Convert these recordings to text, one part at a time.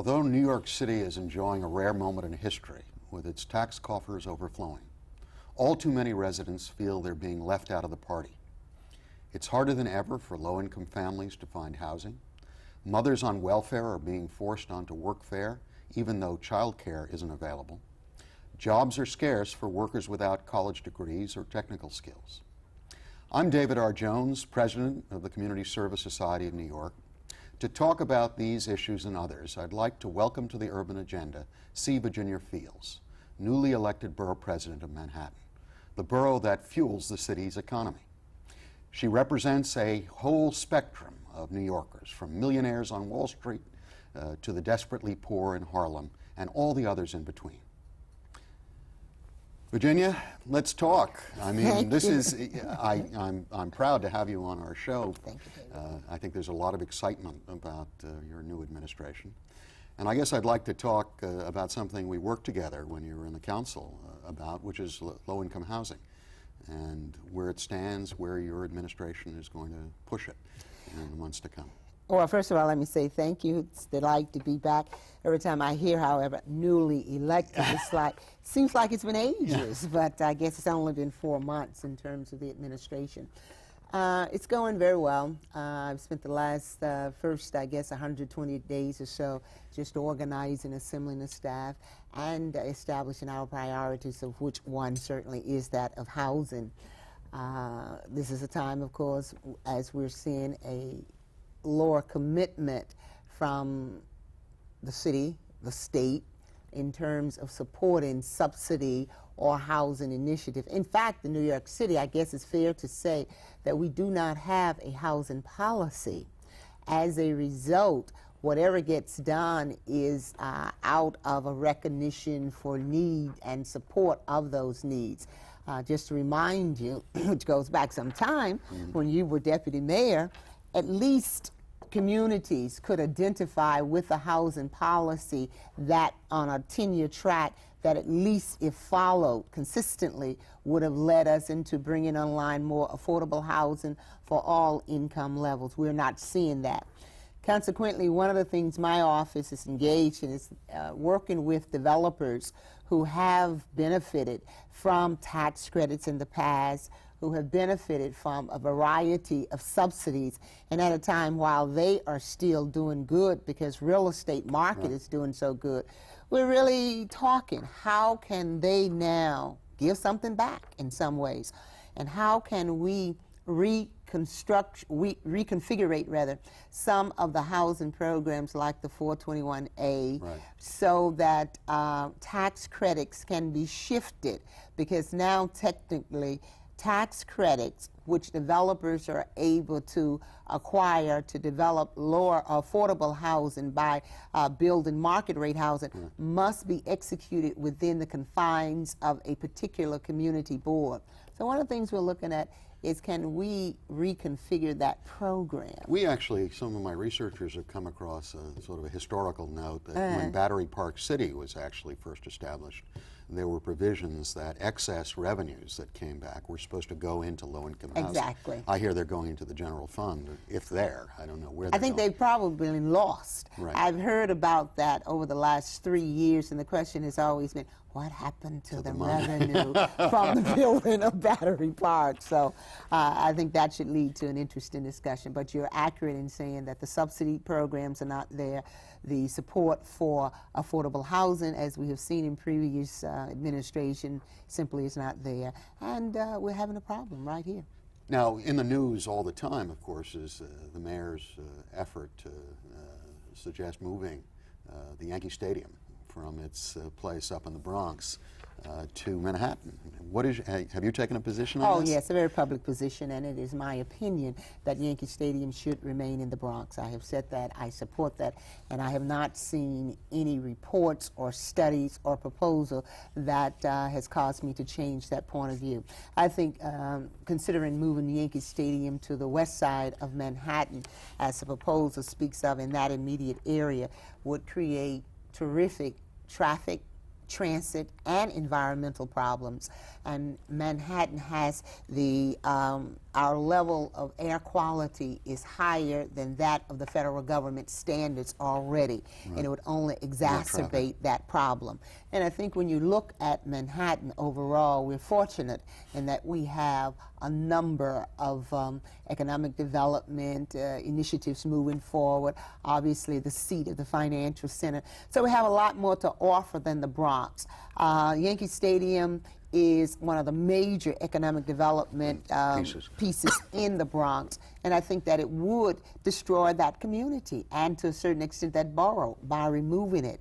Although New York City is enjoying a rare moment in history with its tax coffers overflowing, all too many residents feel they're being left out of the party. It's harder than ever for low-income families to find housing. Mothers on welfare are being forced onto workfare, even though childcare isn't available. Jobs are scarce for workers without college degrees or technical skills. I'm David R. Jones, president of the Community Service Society of New York. To talk about these issues and others, I'd like to welcome to the Urban Agenda C. Virginia Fields, newly elected borough president of Manhattan, the borough that fuels the city's economy. She represents a whole spectrum of New Yorkers, from millionaires on Wall Street to the desperately poor in Harlem and all the others in between. Virginia, let's talk. I mean, this is, I'm proud to have you on our show. Thank you, David. I think there's a lot of excitement about your new administration. And I guess I'd like to talk about something we worked together when you were in the council about, which is low-income housing, and where it stands, where your administration is going to push it in the months to come. Well, first of all, let me say thank you. It's a delight to be back. Every time I hear, however, newly elected, it's like, seems like it's been ages, but I guess it's only been 4 months in terms of the administration. It's going very well. I've spent the last, first, I guess, 120 days or so just organizing, assembling the staff, and establishing our priorities, of which one certainly is that of housing. This is a time, of course, as we're seeing a lower commitment from the city, the state, in terms of supporting subsidy or housing initiative. In fact, in New York City, I guess it's fair to say that we do not have a housing policy. As a result, whatever gets done is out of a recognition for need and support of those needs. Just to remind you, which goes back some time, when you were deputy mayor, at least communities could identify with a housing policy that on a 10-year track that at least if followed consistently would have led us into bringing online more affordable housing for all income levels. We're not seeing that. Consequently, one of the things my office is engaged in is working with developers who have benefited from tax credits in the past, who have benefited from a variety of subsidies, and at a time while they are still doing good because real estate market is doing so good, we're really talking, how can they now give something back in some ways? And how can we reconfigurate rather some of the housing programs like the 421A so that tax credits can be shifted, because now technically tax credits which developers are able to acquire to develop lower affordable housing by building market rate housing must be executed within the confines of a particular community board. So one of the things we're looking at is, can we reconfigure that program? We actually, some of my researchers have come across a sort of a historical note that when Battery Park City was actually first established, there were provisions that excess revenues that came back were supposed to go into low-income housing. Exactly. I hear they're going into the general fund, if they're. I don't know where they're I think they've probably been lost. I've heard about that over the last 3 years, and the question has always been, what happened to the revenue from the building of Battery Park? So I think that should lead to an interesting discussion. But you're accurate in saying that the subsidy programs are not there. The support for affordable housing, as we have seen in previous administration, simply is not there. And we're having a problem right here. Now, in the news all the time, of course, is the mayor's effort to suggest moving the Yankee Stadium from its place up in the Bronx to Manhattan. What is, have you taken a position on this? Oh, yes, a very public position, and it is my opinion that Yankee Stadium should remain in the Bronx. I have said that, I support that, and I have not seen any reports or studies or proposal that has caused me to change that point of view. I think considering moving Yankee Stadium to the west side of Manhattan, as the proposal speaks of in that immediate area, would create terrific traffic transit, and environmental problems. And Manhattan has the, our level of air quality is higher than that of the federal government standards already, and it would only exacerbate that problem. And I think when you look at Manhattan overall, we're fortunate in that we have a number of economic development initiatives moving forward, obviously the seat of the financial center. So we have a lot more to offer than the Bronx. Yankee Stadium is one of the major economic development pieces in the Bronx, and I think that it would destroy that community and to a certain extent that borough by removing it.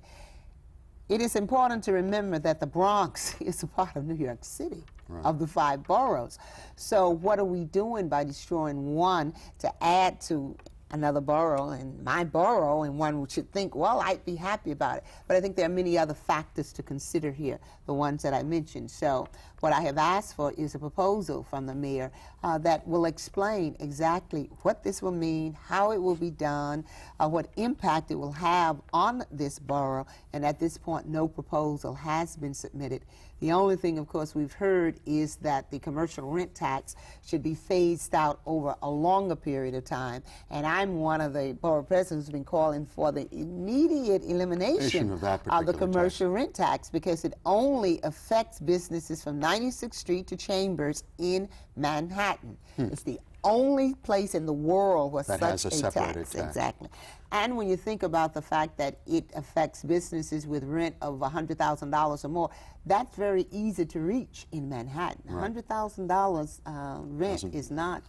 It is important to remember that the Bronx is a part of New York City, of the 5 boroughs. So what are we doing by destroying one to add to another borough and my borough, and one should think, well, I'd be happy about it. But I think there are many other factors to consider here, the ones that I mentioned. So what I have asked for is a proposal from the mayor that will explain exactly what this will mean, how it will be done, what impact it will have on this borough, and at this point no proposal has been submitted. The only thing, of course, we've heard is that the commercial rent tax should be phased out over a longer period of time. And I'm one of the borough presidents who's been calling for the immediate elimination of the commercial rent tax, because it only affects businesses from 96th Street to Chambers in Manhattan. It's the only place in the world where such a tax. Exactly. And when you think about the fact that it affects businesses with rent of $100,000 or more, that's very easy to reach in Manhattan. $100,000 rent is not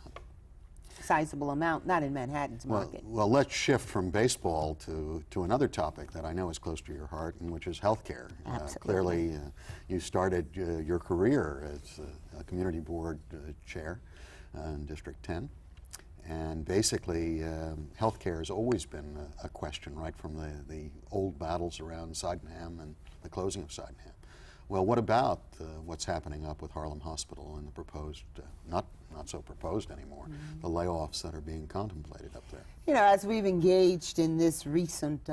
a sizable amount, not in Manhattan's market. Well, let's shift from baseball to another topic that I know is close to your heart, and which is health care. Clearly, you started your career as a community board chair in District 10. And basically, healthcare has always been a question, right from the old battles around Sydenham and the closing of Sydenham. Well, what about what's happening up with Harlem Hospital and the proposed, not so proposed anymore, the layoffs that are being contemplated up there? You know, as we've engaged in this recent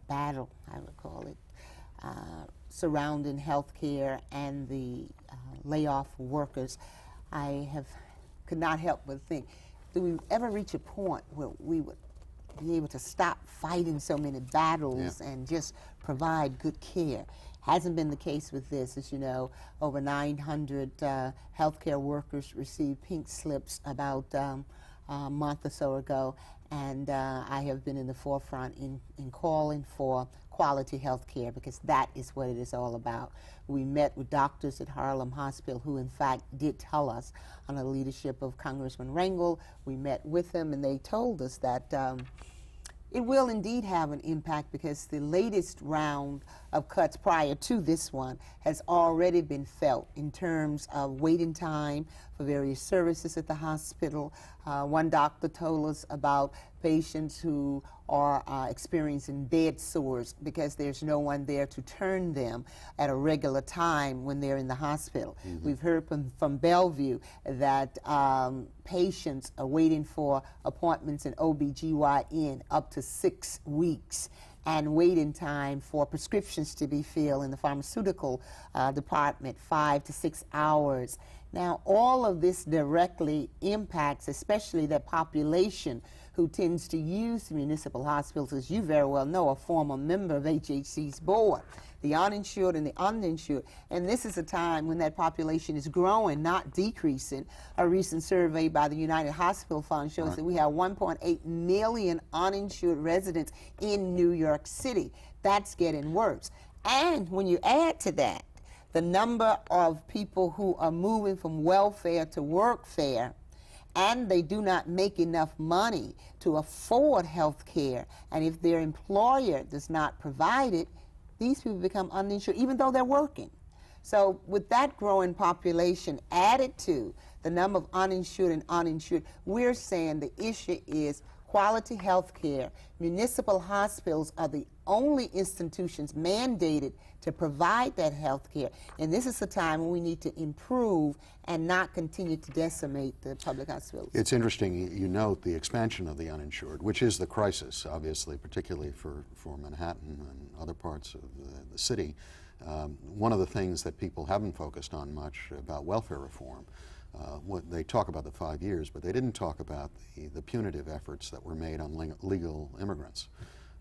battle, I would call it, surrounding healthcare and the layoff workers, I could not help but think, do we ever reach a point where we would be able to stop fighting so many battles and just provide good care? Hasn't been the case with this. As you know, over 900 healthcare workers received pink slips about a month or so ago, and I have been in the forefront in calling for quality health care, because that is what it is all about. We met with doctors at Harlem Hospital who in fact did tell us, under the leadership of Congressman Rangel, we met with them and they told us that it will indeed have an impact, because the latest round of cuts prior to this one has already been felt in terms of waiting time for various services at the hospital. One doctor told us about patients who are experiencing bed sores because there's no one there to turn them at a regular time when they're in the hospital. We've heard from Bellevue that patients are waiting for appointments in OBGYN up to 6 weeks, and waiting time for prescriptions to be filled in the pharmaceutical department 5 to 6 hours. Now, all of this directly impacts especially that population who tends to use municipal hospitals, as you very well know, a former member of HHC's board, the uninsured and the uninsured. And this is a time when that population is growing, not decreasing. A recent survey by the United Hospital Fund shows that we have 1.8 million uninsured residents in New York City. That's getting worse. And when you add to that the number of people who are moving from welfare to workfare, and they do not make enough money to afford health care, and if their employer does not provide it, these people become uninsured even though they're working. So with that growing population added to the number of uninsured and uninsured, we're saying the issue is quality health care. Municipal hospitals are the only institutions mandated to provide that health care. And this is a time when we need to improve and not continue to decimate the public hospitals. It's interesting, you note the expansion of the uninsured, which is the crisis, obviously, particularly for Manhattan and other parts of the city. One of the things that people haven't focused on much about welfare reform, they talk about the 5 years, but they didn't talk about the punitive efforts that were made on legal immigrants.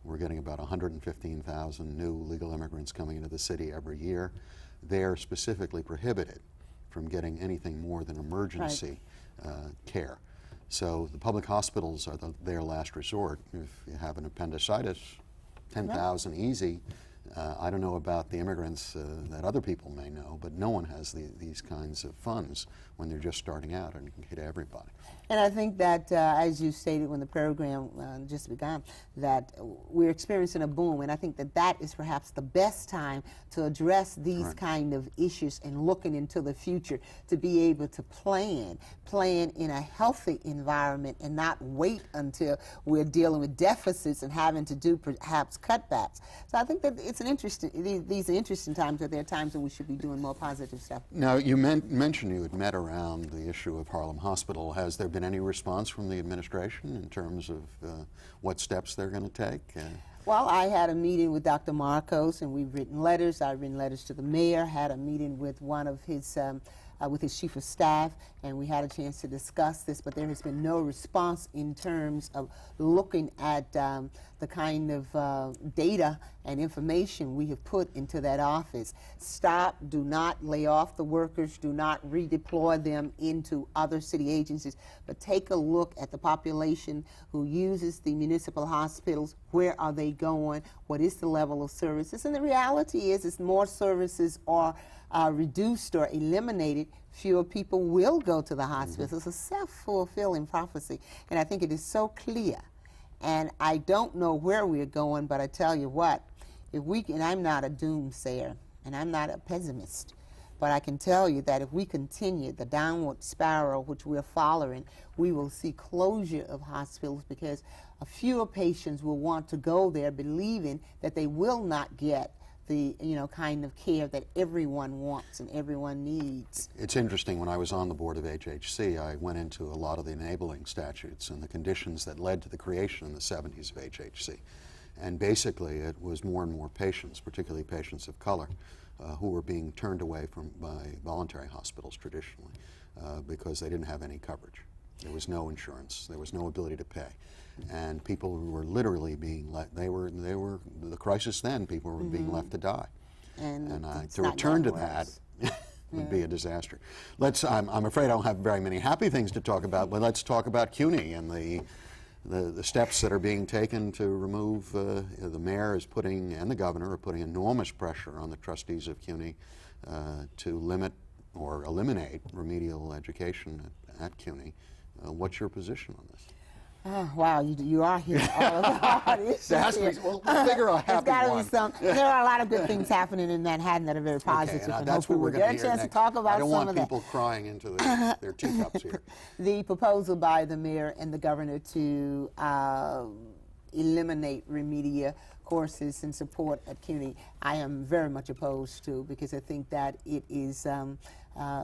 We're getting about 115,000 new legal immigrants coming into the city every year. They're specifically prohibited from getting anything more than emergency care. So the public hospitals are their last resort. If you have an appendicitis, 10,000 easy. I don't know about the immigrants that other people may know, but no one has these kinds of funds when they're just starting out, and it can hit everybody. And I think that, as you stated when the program just began, that we're experiencing a boom, and I think that that is perhaps the best time to address these kind of issues and looking into the future, to be able to plan in a healthy environment and not wait until we're dealing with deficits and having to do perhaps cutbacks. So I think that it's an interesting, these are interesting times, but there are times when we should be doing more positive stuff. Now, you mentioned you had met around the issue of Harlem Hospital. Has there been any response from the administration in terms of what steps they're going to take? Well, I had a meeting with Dr. Marcos, and we've written letters. I've written letters to the mayor, had a meeting with one of his with his chief of staff, and we had a chance to discuss this, but there has been no response in terms of looking at the kind of data and information we have put into that office. Stop, do not lay off the workers, do not redeploy them into other city agencies, but take a look at the population who uses the municipal hospitals. Where are they going? What is the level of services? And the reality is more services are reduced or eliminated, fewer people will go to the hospital. It's a self-fulfilling prophecy, and I think it is so clear. And I don't know where we're going, but I tell you what, if we can, I'm not a doomsayer, and I'm not a pessimist, but I can tell you that if we continue the downward spiral which we're following, we will see closure of hospitals, because fewer patients will want to go there believing that they will not get the kind of care that everyone wants and everyone needs. It's interesting, when I was on the board of HHC, I went into a lot of the enabling statutes and the conditions that led to the creation in the 70s of HHC. And basically it was more and more patients, particularly patients of color, who were being turned away by voluntary hospitals traditionally because they didn't have any coverage. There was no insurance, there was no ability to pay. And people who were literally being they were the crisis then, people were being left to die. And to return to that would be a disaster. I'm afraid I don't have very many happy things to talk about, but let's talk about CUNY and the steps that are being taken to remove, the mayor is putting, and the governor are putting enormous pressure on the trustees of CUNY to limit or eliminate remedial education at CUNY. What's your position on this? Oh, wow, you are here. We'll figure a happy one. There are a lot of good things happening in Manhattan that are very positive. Okay, that's what we're going to hear get a chance next. to talk about I don't some want of people crying into their teacups here. The proposal by the mayor and the governor to eliminate remedial courses and support at CUNY, I am very much opposed to, because I think that it is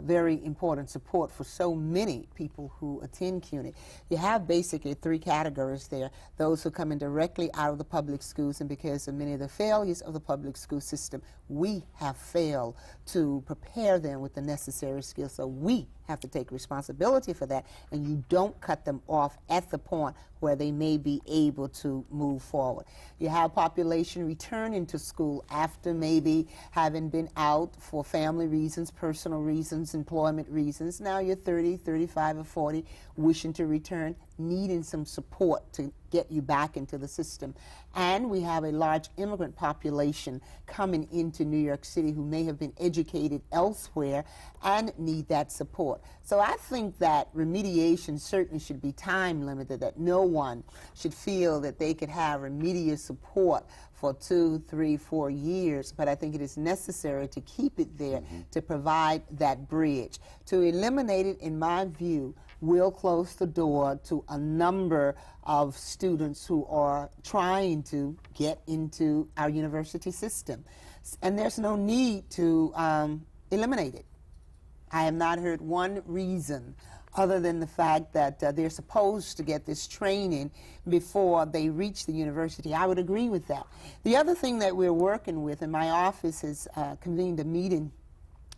very important support for so many people who attend CUNY. You have basically three categories there: those who come in directly out of the public schools, and because of many of the failures of the public school system, we have failed to prepare them with the necessary skills. So we have to take responsibility for that, and you don't cut them off at the point where they may be able to move forward. You have population returning to school after maybe having been out for family reasons, personal reasons, employment reasons. Now you're 30, 35, or 40, wishing to return, needing some support to get you back into the system. And we have a large immigrant population coming into New York City who may have been educated elsewhere and need that support. So I think that remediation certainly should be time limited, that no one should feel that they could have remedial support for 2, 3, 4 years, but I think it is necessary to keep it there to provide that bridge. To eliminate it, in my view, will close the door to a number of students who are trying to get into our university system. And there's no need to eliminate it. I have not heard one reason other than the fact that they're supposed to get this training before they reach the university. I would agree with that. The other thing that we're working with, and my office has convened a meeting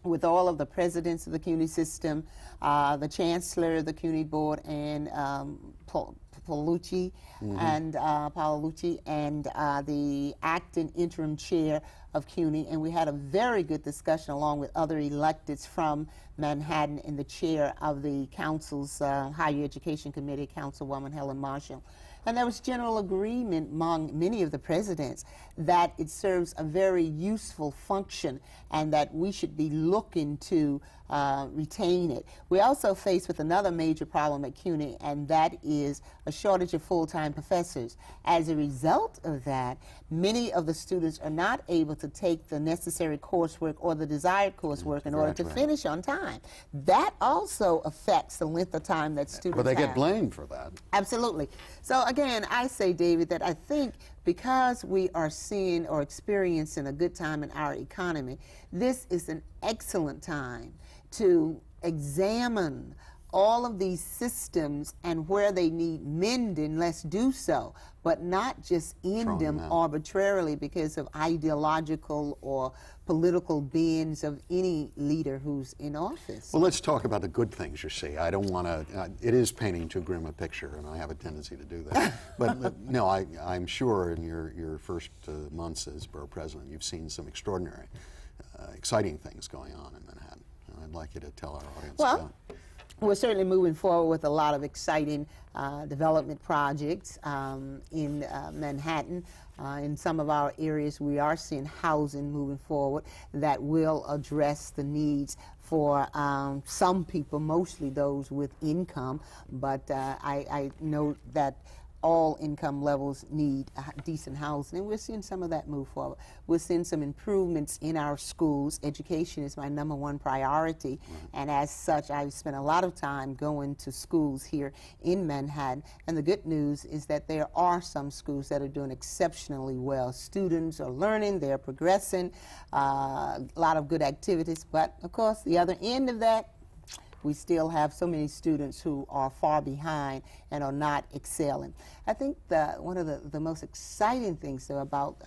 with all of the presidents of the CUNY system, the chancellor of the CUNY board, and Paolucci and the acting interim chair of CUNY, and we had a very good discussion along with other electeds from Manhattan and the chair of the council's Higher Education Committee, Councilwoman Helen Marshall. And there was general agreement among many of the presidents that it serves a very useful function and that we should be looking to retain it. We also face with another major problem at CUNY, and that is a shortage of full-time professors. As a result of that, many of the students are not able to take the necessary coursework or the desired coursework in order to finish on time. That also affects the length of time that students have. But they get blamed for that. Absolutely. So again, I say, David, that I think because we are seeing or experiencing a good time in our economy, this is an excellent time to examine all of these systems and where they need mending, let's do so, but not just end them arbitrarily because of ideological or political bends of any leader who's in office. Well, let's talk about the good things, you see. I don't want to, it is painting too grim a picture, and I have a tendency to do that. but no, I'm sure in your first months as borough president, you've seen some extraordinary, exciting things going on in Manhattan. And I'd like you to tell our audience about it. We're certainly moving forward with a lot of exciting development projects in Manhattan. In some of our areas, we are seeing housing moving forward that will address the needs for some people, mostly those with income. But I know that all income levels need decent housing, and we're seeing some of that move forward. We're seeing some improvements in our schools. Education is my #1 priority, and as such, I've spent a lot of time going to schools here in Manhattan, and the good news is that there are some schools that are doing exceptionally well. Students are learning, they're progressing, a lot of good activities, but of course, the other end of that, we still have so many students who are far behind and are not excelling. I think one of the most exciting things though about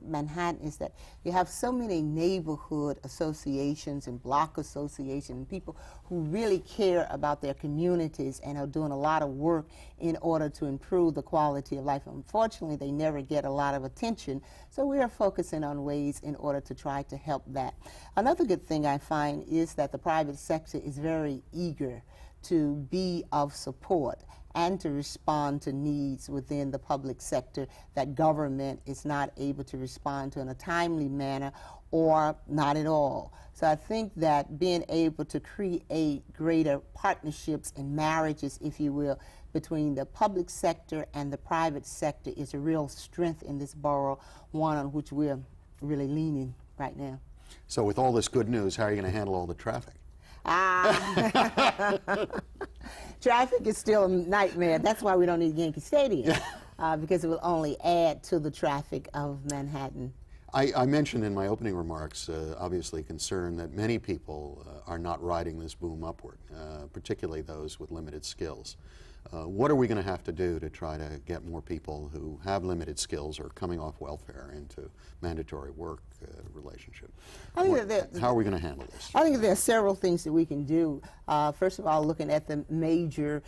Manhattan is that you have so many neighborhood associations and block associations and people who really care about their communities and are doing a lot of work in order to improve the quality of life. Unfortunately, they never get a lot of attention, so we are focusing on ways in order to try to help that. Another good thing I find is that the private sector is very eager to be of support and to respond to needs within the public sector that government is not able to respond to in a timely manner or not at all. So I think that being able to create greater partnerships and marriages, if you will, between the public sector and the private sector is a real strength in this borough, one on which we're really leaning right now. So with all this good news, how are you going to handle all the traffic? Traffic is still a nightmare. That's why we don't need Yankee Stadium, because it will only add to the traffic of Manhattan. I mentioned in my opening remarks, obviously concern that many people are not riding this boom upward, particularly those with limited skills. What are we going to have to do to try to get more people who have limited skills or coming off welfare into mandatory work relationship? How are we going to handle this? I think there are several things that we can do. First of all, looking at the major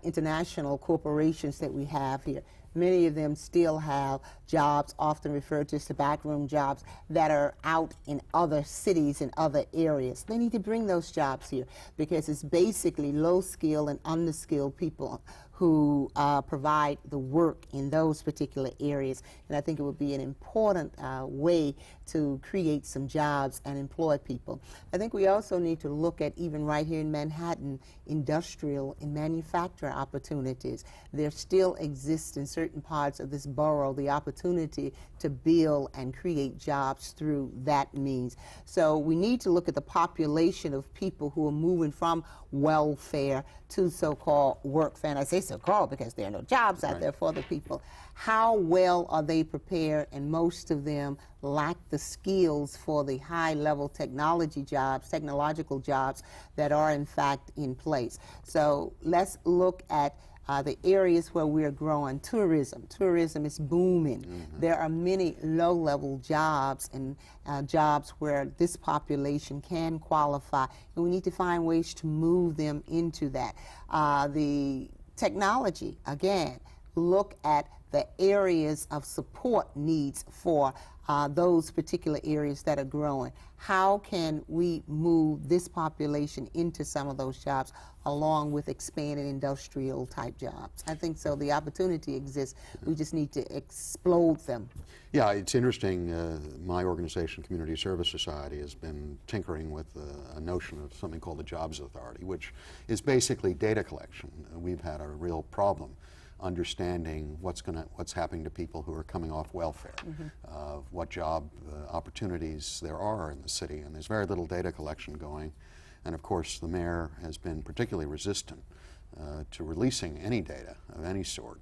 international corporations that we have here. Many of them still have jobs, often referred to as the backroom jobs, that are out in other cities and other areas. They need to bring those jobs here because it's basically low-skilled and under-skilled people who provide the work in those particular areas. And I think it would be an important way to create some jobs and employ people. I think we also need to look at, even right here in Manhattan, industrial and manufacturing opportunities. There still exists in certain parts of this borough the opportunity to build and create jobs through that means. So we need to look at the population of people who are moving from welfare to so-called workfare. And I say so called because there are no jobs out there for the people. How well are they prepared? And most of them lack the skills for the high-level technological jobs that are in fact in place. So let's look at the areas where we're growing. Tourism is booming. There are many low-level jobs and jobs where this population can qualify, and we need to find ways to move them into that. The technology, again, look at the areas of support needs for those particular areas that are growing. How can we move this population into some of those jobs along with expanded industrial type jobs? I think so. The opportunity exists. We just need to explode them. Yeah, it's interesting. My organization, Community Service Society, has been tinkering with a notion of something called the Jobs Authority, which is basically data collection. We've had a real problem understanding what's happening to people who are coming off welfare, what job opportunities there are in the city, and there's very little data collection going. And of course, the mayor has been particularly resistant to releasing any data of any sort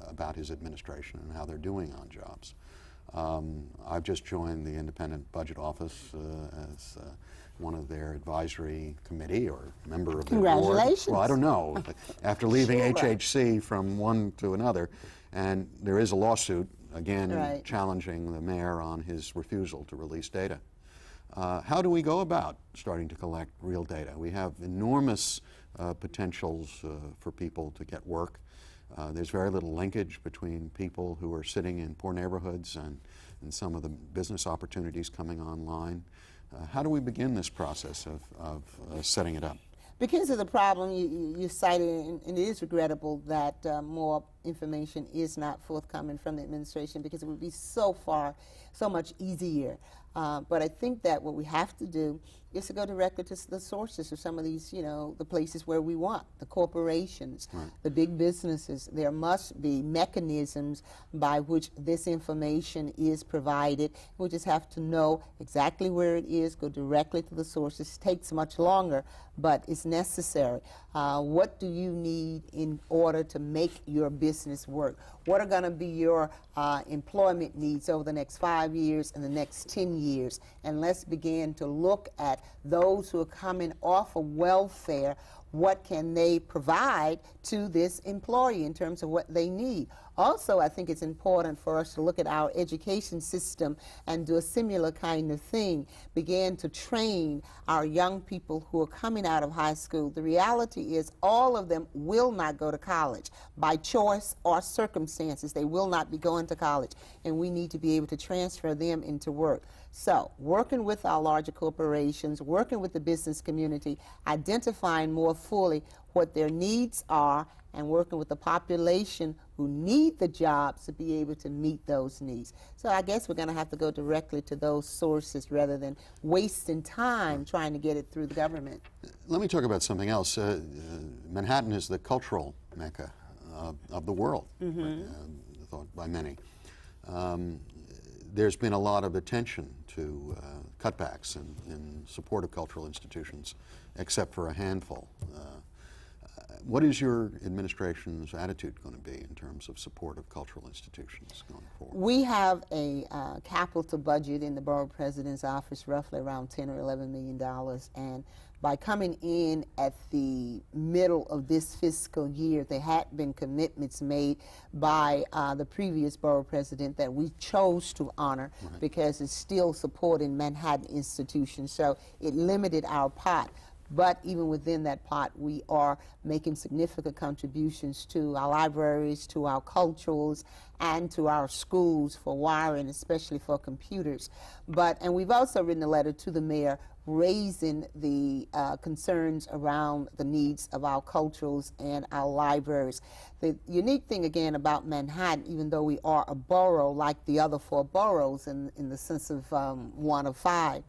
about his administration and how they're doing on jobs. I've just joined the Independent Budget Office as one of their advisory committee or member of their board. Congratulations. Well, I don't know. After leaving HHC from one to another, and there is a lawsuit, again, challenging the mayor on his refusal to release data. How do we go about starting to collect real data? We have enormous potentials for people to get work. There's very little linkage between people who are sitting in poor neighborhoods and some of the business opportunities coming online. How do we begin this process of setting it up? Because of the problem you cited, and it is regrettable that more information is not forthcoming from the administration, because it would be so much easier. But I think that what we have to do is to go directly to the sources of some of these, the places where we want, the corporations, the big businesses. There must be mechanisms by which this information is provided. We just have to know exactly where it is, go directly to the sources. It takes much longer, but it's necessary. What do you need in order to make your business work? What are going to be your employment needs over the next 5 years and the next 10 years? And let's begin to look at those who are coming off of welfare. What can they provide to this employee in terms of what they need? Also, I think it's important for us to look at our education system and do a similar kind of thing. Begin to train our young people who are coming out of high school. The reality is all of them will not go to college by choice or circumstances. They will not be going to college, and we need to be able to transfer them into work. So, working with our larger corporations, working with the business community, identifying more fully what their needs are, and working with the population who need the jobs to be able to meet those needs. So I guess we're going to have to go directly to those sources rather than wasting time trying to get it through the government. Let me talk about something else. Manhattan is the cultural mecca of the world, thought by many. There's been a lot of attention to cutbacks in support of cultural institutions, except for a handful. What is your administration's attitude going to be in terms of support of cultural institutions going forward? We have a capital budget in the Borough President's office, roughly around $10 or $11 million, and by coming in at the middle of this fiscal year, there had been commitments made by the previous Borough President that we chose to honor because it's still supporting Manhattan institutions, so it limited our pot. But even within that pot, we are making significant contributions to our libraries, to our culturals, and to our schools for wiring, especially for computers. And we've also written a letter to the mayor raising the concerns around the needs of our culturals and our libraries. The unique thing, again, about Manhattan, even though we are a borough like the other 4 boroughs in the sense of 1 of 5,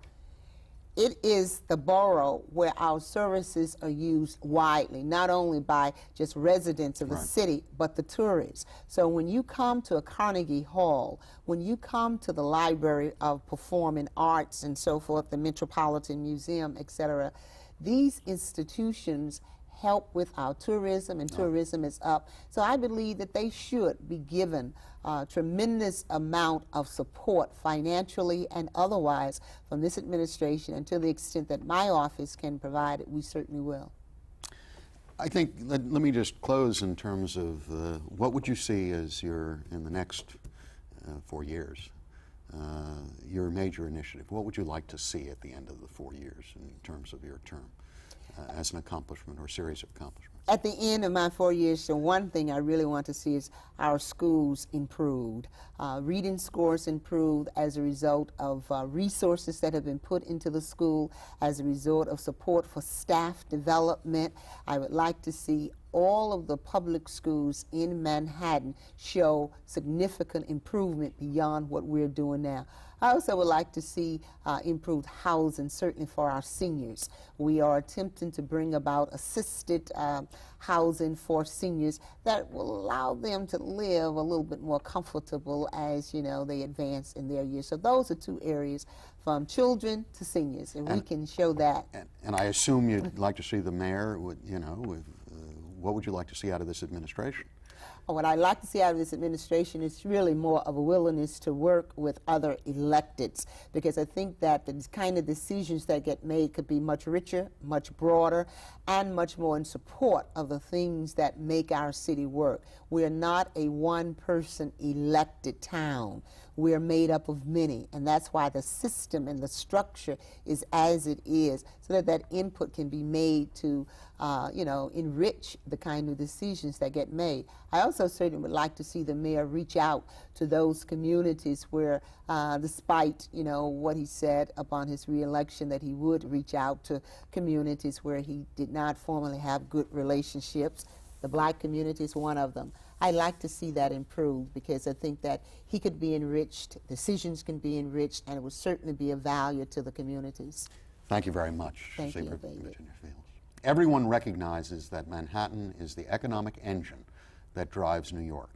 it is the borough where our services are used widely, not only by just residents of the city, but the tourists. So when you come to a Carnegie Hall, when you come to the Library of Performing Arts and so forth, the Metropolitan Museum, etc., these institutions help with our tourism, and tourism is up. So I believe that they should be given a tremendous amount of support financially and otherwise from this administration, and to the extent that my office can provide it, we certainly will. I think, let me just close in terms of what would you see as in the next 4 years, your major initiative? What would you like to see at the end of the 4 years in terms of your term as an accomplishment or series of accomplishments? At the end of my 4 years, the one thing I really want to see is our schools improved. Reading scores improved as a result of resources that have been put into the school, as a result of support for staff development. I would like to see all of the public schools in Manhattan show significant improvement beyond what we're doing now. I also would like to see improved housing, certainly for our seniors. We are attempting to bring about assisted housing for seniors that will allow them to live a little bit more comfortable as, you know, they advance in their years. So those are two areas, from children to seniors, and we can show that. And I assume you'd like to see the mayor, you know, what would you like to see out of this administration? What I'd like to see out of this administration is really more of a willingness to work with other electeds, because I think that the kind of decisions that get made could be much richer, much broader, and much more in support of the things that make our city work. We're not a one-person elected town. We're made up of many, and that's why the system and the structure is as it is, so that that input can be made to, you know, enrich the kind of decisions that get made. I also certainly would like to see the mayor reach out to those communities where, despite, you know, what he said upon his reelection, that he would reach out to communities where he did not formerly have good relationships. The black community is one of them. I'd like to see that improved, because I think that he could be enriched, decisions can be enriched, and it would certainly be of value to the communities. Thank you very much. Thank you, David. Everyone recognizes that Manhattan is the economic engine that drives New York.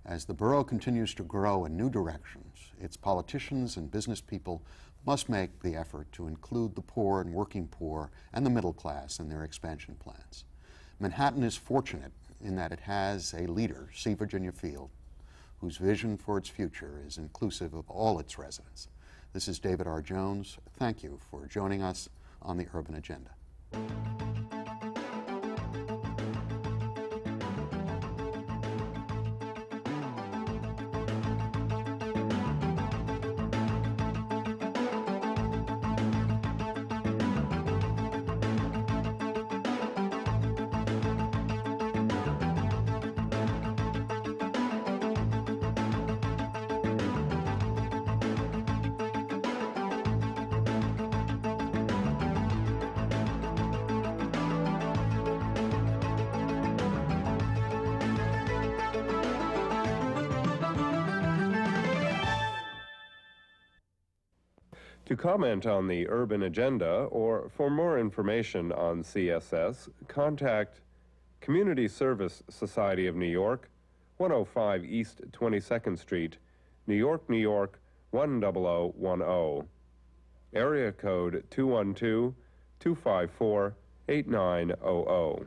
As the borough continues to grow in new directions, its politicians and business people must make the effort to include the poor and working poor and the middle class in their expansion plans. Manhattan is fortunate in that it has a leader, C. Virginia Field, whose vision for its future is inclusive of all its residents. This is David R. Jones. Thank you for joining us on the Urban Agenda. To comment on the Urban Agenda or for more information on CSS, contact Community Service Society of New York, 105 East 22nd Street, New York, New York, 10010. Area code 212-254-8900.